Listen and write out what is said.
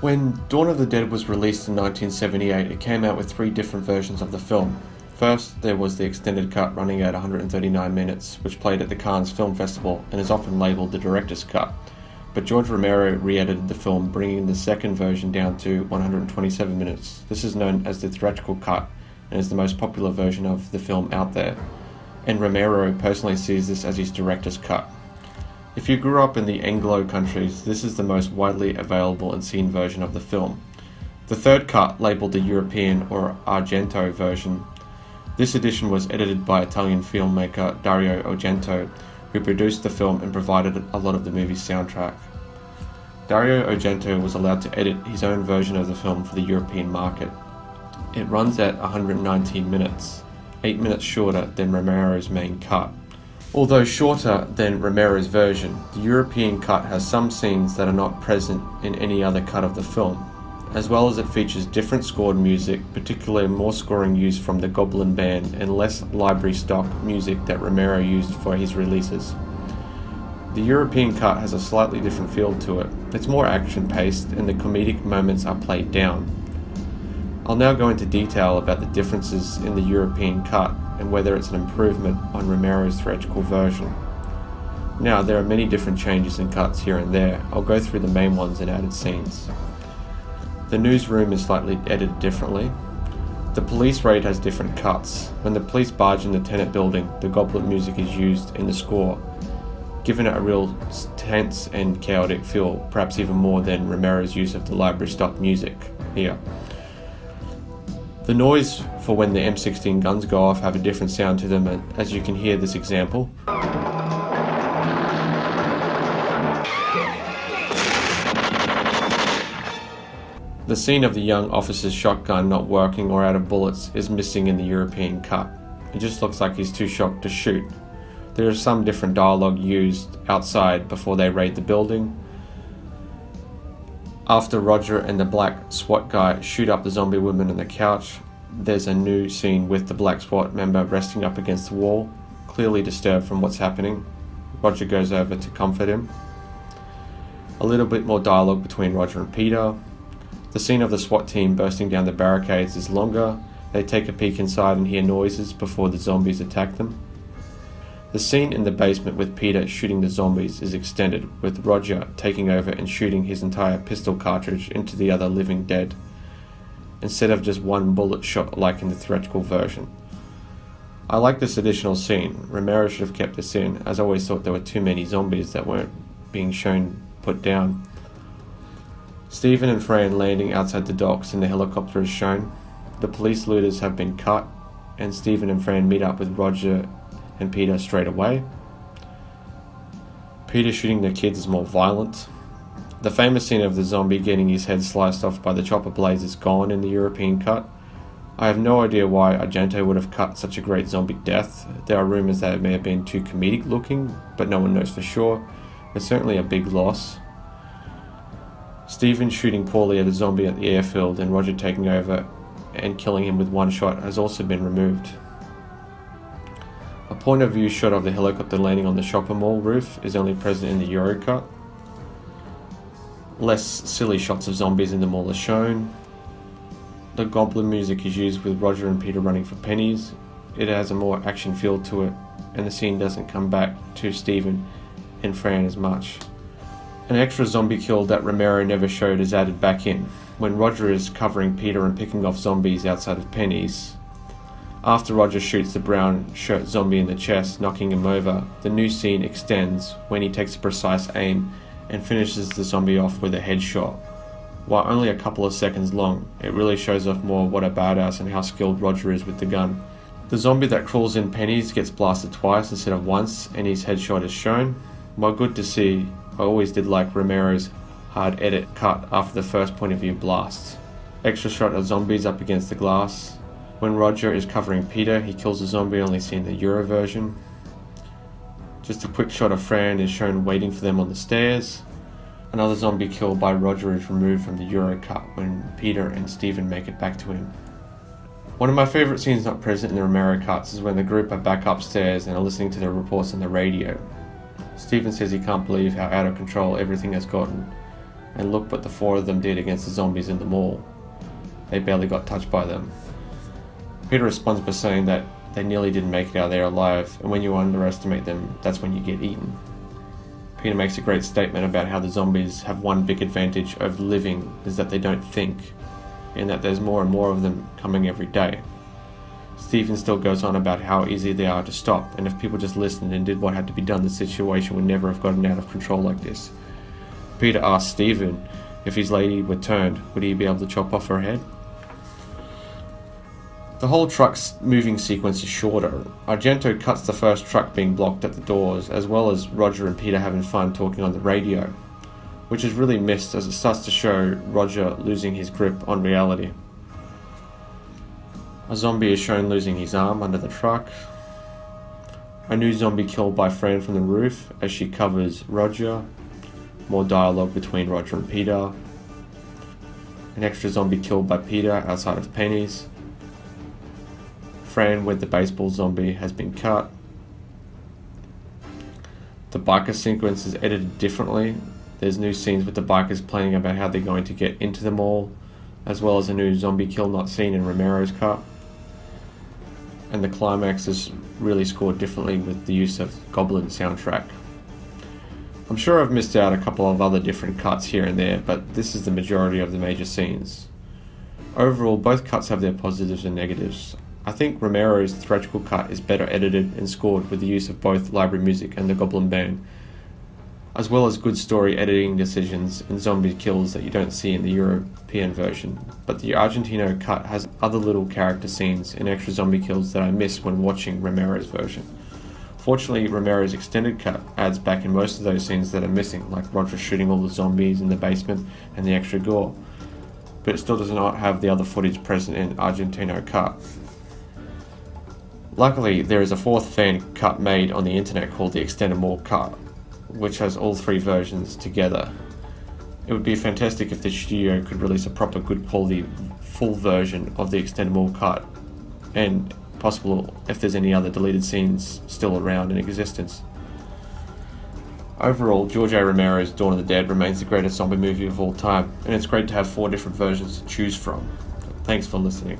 When Dawn of the Dead was released in 1978, it came out with 3 different versions of the film. First, there was the extended cut running at 139 minutes, which played at the Cannes Film Festival and is often labelled the director's cut. But George Romero re-edited the film, bringing the second version down to 127 minutes. This is known as the theatrical cut and is the most popular version of the film out there. And Romero personally sees this as his director's cut. If you grew up in the Anglo countries, this is the most widely available and seen version of the film. The third cut, labelled the European or Argento version, this edition was edited by Italian filmmaker Dario Argento, who produced the film and provided a lot of the movie's soundtrack. Dario Argento was allowed to edit his own version of the film for the European market. It runs at 119 minutes, 8 minutes shorter than Romero's main cut. Although shorter than Romero's version, the European cut has some scenes that are not present in any other cut of the film, as well as it features different scored music, particularly more scoring used from the Goblin Band and less library stock music that Romero used for his releases. The European cut has a slightly different feel to it. It's more action-paced and the comedic moments are played down. I'll now go into detail about the differences in the European cut and whether it's an improvement on Romero's theatrical version. Now, there are many different changes and cuts here and there. I'll go through the main ones and added scenes. The newsroom is slightly edited differently. The police raid has different cuts. When the police barge in the tenant building, the goblet music is used in the score, giving it a real tense and chaotic feel, perhaps even more than Romero's use of the library stock music here. The noise for when the M16 guns go off have a different sound to them, as you can hear this example. The scene of the young officer's shotgun not working or out of bullets is missing in the European cut. It just looks like he's too shocked to shoot. There is some different dialogue used outside before they raid the building. After Roger and the black SWAT guy shoot up the zombie woman on the couch, there's a new scene with the black SWAT member resting up against the wall, clearly disturbed from what's happening. Roger goes over to comfort him. A little bit more dialogue between Roger and Peter. The scene of the SWAT team bursting down the barricades is longer. They take a peek inside and hear noises before the zombies attack them. The scene in the basement with Peter shooting the zombies is extended, with Roger taking over and shooting his entire pistol cartridge into the other living dead, instead of just one bullet shot like in the theatrical version. I like this additional scene. Romero should have kept this in, as I always thought there were too many zombies that weren't being shown put down. Stephen and Fran landing outside the docks and the helicopter is shown. The police looters have been cut, and Stephen and Fran meet up with Roger and Peter straight away. Peter shooting the kids is more violent. The famous scene of the zombie getting his head sliced off by the chopper blades is gone in the European cut. I have no idea why Argento would have cut such a great zombie death. There are rumours that it may have been too comedic looking, but no one knows for sure. It's certainly a big loss. Stephen shooting poorly at a zombie at the airfield and Roger taking over and killing him with one shot has also been removed. A point of view shot of the helicopter landing on the shopping mall roof is only present in the Euro cut. Less silly shots of zombies in the mall are shown. The goblin music is used with Roger and Peter running for pennies. It has a more action feel to it, and the scene doesn't come back to Stephen and Fran as much. An extra zombie kill that Romero never showed is added back in, when Roger is covering Peter and picking off zombies outside of Penny's. After Roger shoots the brown shirt zombie in the chest, knocking him over, the new scene extends when he takes a precise aim and finishes the zombie off with a headshot. While only a couple of seconds long, it really shows off more what a badass and how skilled Roger is with the gun. The zombie that crawls in Penny's gets blasted twice instead of once, and his headshot is shown. While good to see, I always did like Romero's hard edit cut after the first point of view blasts. Extra shot of zombies up against the glass. When Roger is covering Peter, he kills a zombie only seen in the Euro version. Just a quick shot of Fran is shown waiting for them on the stairs. Another zombie kill by Roger is removed from the Euro cut when Peter and Stephen make it back to him. One of my favourite scenes not present in the Romero cuts is when the group are back upstairs and are listening to the reports on the radio. Stephen says he can't believe how out of control everything has gotten, and look what the four of them did against the zombies in the mall. They barely got touched by them. Peter responds by saying that they nearly didn't make it out there alive, and when you underestimate them, that's when you get eaten. Peter makes a great statement about how the zombies have one big advantage over the living, is that they don't think, and that there's more and more of them coming every day. Stephen still goes on about how easy they are to stop, and if people just listened and did what had to be done, the situation would never have gotten out of control like this. Peter asks Stephen if his lady were turned, would he be able to chop off her head? The whole truck's moving sequence is shorter. Argento cuts the first truck being blocked at the doors, as well as Roger and Peter having fun talking on the radio, which is really missed as it starts to show Roger losing his grip on reality. A zombie is shown losing his arm under the truck. A new zombie killed by Fran from the roof as she covers Roger. More dialogue between Roger and Peter. An extra zombie killed by Peter outside of Penny's. Fran with the baseball zombie has been cut. The biker sequence is edited differently. There's new scenes with the bikers playing about how they're going to get into the mall, as well as a new zombie kill not seen in Romero's cut. And the climax is really scored differently with the use of Goblin soundtrack. I'm sure I've missed out a couple of other different cuts here and there, but this is the majority of the major scenes. Overall, both cuts have their positives and negatives. I think Romero's theatrical cut is better edited and scored with the use of both library music and the Goblin band, as well as good story editing decisions and zombie kills that you don't see in the European version. But the Argentino cut has other little character scenes and extra zombie kills that I miss when watching Romero's version. Fortunately, Romero's extended cut adds back in most of those scenes that are missing, like Roger shooting all the zombies in the basement and the extra gore, but it still does not have the other footage present in Argentino cut. Luckily, there is a fourth fan cut made on the internet called the Extended More Cut, which has all three versions together. It would be fantastic if the studio could release a proper good quality full version of the Extended More Cut, and possible if there's any other deleted scenes still around in existence. Overall, George A. Romero's Dawn of the Dead remains the greatest zombie movie of all time, and it's great to have 4 different versions to choose from. Thanks for listening.